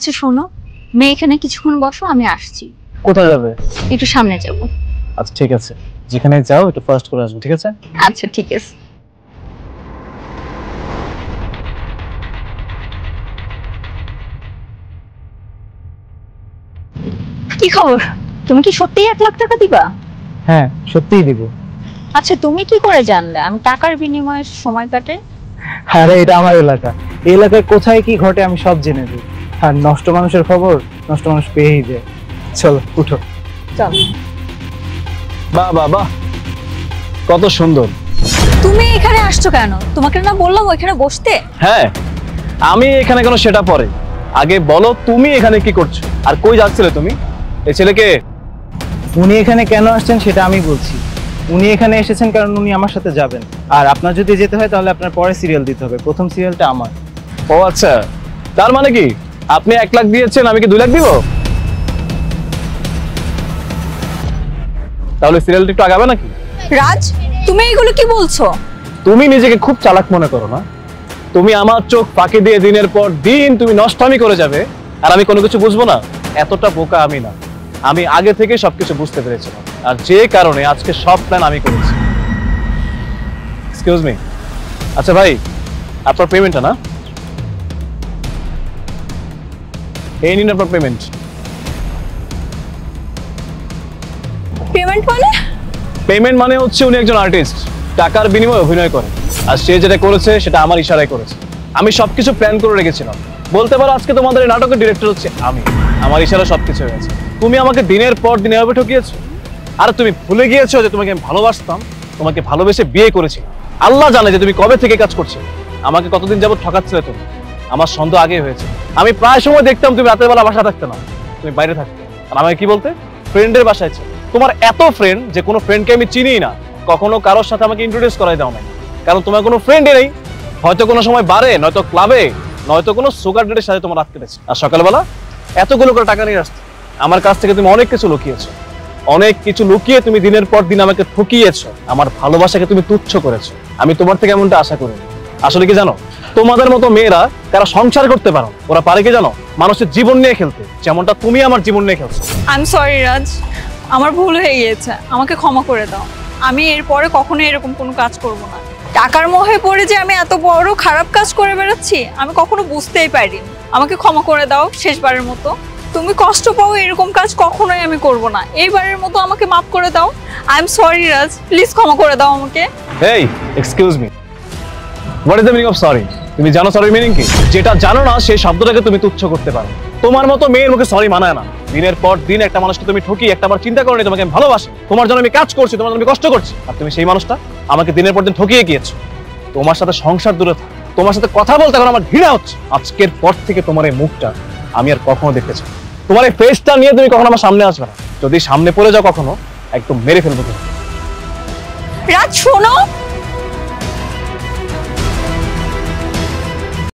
আচ্ছা শোনো, মেয়ে এখানে কিছুক্ষণ বসো, আমি আসছি। কোথায় যাবে? একটু সামনে যাব। আচ্ছা ঠিক আছে, যেখানে যাও একটু ফার্স্ট করে আসবে, ঠিক আছে? আচ্ছা ঠিক আছে। কি খবর? তুমি কি সত্যিই 1 লাখ টাকা দিবা? হ্যাঁ সত্যিই দিব। আচ্ছা তুমি কি করে জানলে আমি টাকার বিনিময়ে সময় কাটে? আরে এটা আমার এলাকা, এই এলাকায় কোথায় কি ঘটে আমি সব জেনে যাই। আর নষ্ট মানুষের খবর নষ্ট মানুষ পেয়েই যায়। চলো উঠো। চল। বাহ বাহ বাহ, কত সুন্দর। তুমি এখানে আসছো কেন? তোমাকে না বললাম ওইখানে বসতে? হ্যাঁ, আমি এখানে কেন সেটা পরে, আগে বলো তুমি এখানে কি করছো আর কই যাচ্ছিলে তুমি? এই ছেলেকে? উনি এখানে কেন আসছেন সেটা আমি বলছি। উনি এখানে এসেছেন কারণ উনি আমার সাথে যাবেন, আর আপনার যদি যেতে হয় তাহলে আপনার পরে সিরিয়াল দিতে হবে, প্রথম সিরিয়ালটা আমার। ও আচ্ছা, তার মানে কি আপনি 1 লাখ দিয়েছেন, আমি কি 2 লাখ দিব? তাহলে সিরিয়ালটা একটু আগাবে নাকি? রাজ, তুমি এগুলো কি বলছো? তুমি নিজেকে খুব চালাক মনে করো না? তুমি আমার চোখ ফাঁকি দিয়ে দিনের পর দিন তুমি নষ্টামি করে যাবে আর আমি কোনো কিছু বুঝবো না? এতটা বোকা আমি না, আমি আগে থেকে সবকিছু বুঝতে পেরেছিলাম, আর যে কারণে আজকে সব প্ল্যান আমি করেছি। এক্সকিউজ মি, আচ্ছা ভাই, আপনার পেমেন্টটা না, এই নিন আপনার পেমেন্ট। পেমেন্ট মানে? পেমেন্ট মানে হচ্ছে উনি একজন আর্টিস্ট, টাকার বিনিময়ে অভিনয় করে, আর সে যেটা করেছে সেটা আমার ইশারায় করেছে। আমি সবকিছু প্ল্যান করে রেখেছিলাম, বলতে পারো আজকে তোমাদের এই নাটকের ডিরেক্টর হচ্ছে আমি, আমার ইশারা সবকিছু হয়েছে। তুমি আমাকে দিনের পর দিন এভাবে ঠকিয়েছো, আর তুমি ভুলে গিয়েছো যে তোমাকে আমি ভালোবাসতাম, তোমাকে ভালোবেসে বিয়ে করেছি। আল্লাহ জানে যে তুমি কবে থেকে কাজ করছো, আমাকে কতদিন যাবত ঠকাচ্ছিলে তুমি। আমার সন্দেহ আগে হয়েছে, আমি প্রায় সময় দেখতাম তুমি রাতের বেলা বাসা থাকতে না, তুমি বাইরে থাকতে, আর আমাকে কি বলতে, ফ্রেন্ডের বাসায় ছিল। তোমার এত ফ্রেন্ড যে কোনো ফ্রেন্ডকে আমি চিনি না, কখনো কারোর সাথে আমাকে ইন্ট্রোডিউস করাই দাও না, কারণ তোমার কোনো ফ্রেন্ডই নেই। হয়তো কোনো সময় বারে, নয়তো ক্লাবে, নয়তো কোনো সুগার ডেটের সাথে তোমার রাত কেটেছে, আর সকালবেলা এতগুলো করে টাকা নিয়ে আসতে। আমার কাছ থেকে তুমি অনেক কিছু লুকিয়েছো, অনেক কিছু লুকিয়ে তুমি দিনের পর দিন আমাকে ঠকিয়েছো, আমার ভালোবাসাকে তুমি তুচ্ছ করেছো। আমি তোমার থেকে এমনটা আশা করিনি। আসলে কি জানো, তোমাদের মতো মেয়েরা যারা সংসার করতে পারো, ওরা পারে কি জানো, মানুষের জীবন নিয়ে খেলতে, যেমনটা তুমি আমার জীবন নিয়ে খেলছো। আই এম সরি রাজ, আমার ভুল হয়ে গিয়েছে, আমাকে ক্ষমা করে দাও। আমি এরপরে কখনো এরকম কোনো কাজ করব না। টাকার মোহে পড়ে যে আমি এত বড় খারাপ কাজ করে বেড়াচ্ছি আমি কখনো বুঝতেই পারিনি। আমাকে ক্ষমা করে দাও শেষবারের মতো। তুমি কষ্ট পাও এরকম কাজ কখনোই আমি করব না। এইবারের মতো আমাকে মাফ করে দাও। I am sorry Raj, please ক্ষমা করে দাও আমাকে। এই excuse me, what is the meaning of sorry? তুমি জানো সরির মিনিং কি? যেটা জানো না সেই শব্দটাকে তুমি তুচ্ছ করতে পারো। তোমার মতো মেয়ের মুখে সরি মানায় না। দিনের পর দিন একটা মানুষকে তুমি ঠকি, একটা বার চিন্তা করো নি তোমাকে আমি ভালোবাসি, তোমার জন্য আমি কাজ করছি, তোমার জন্য আমি কষ্ট করছি, আর তুমি সেই মানুষটা আমাকে দিনের পর দিন ঠকিয়ে গিয়েছো। তোমার সাথে সংসার দূরে থাক, তোমার সাথে কথা বলতে এখন আমার ঘৃণা হচ্ছে। আজকের পর থেকে তোমার এই মুখটা আমি আর কখনো দেখতে চাই না। তোমার এই ফেসটা নিয়ে তুমি কখনো আমার সামনে আসবে না। যদি সামনে পড়ে যাও কখনো, একদম মেরে ফেলবো তুমি। রাজ শোনো,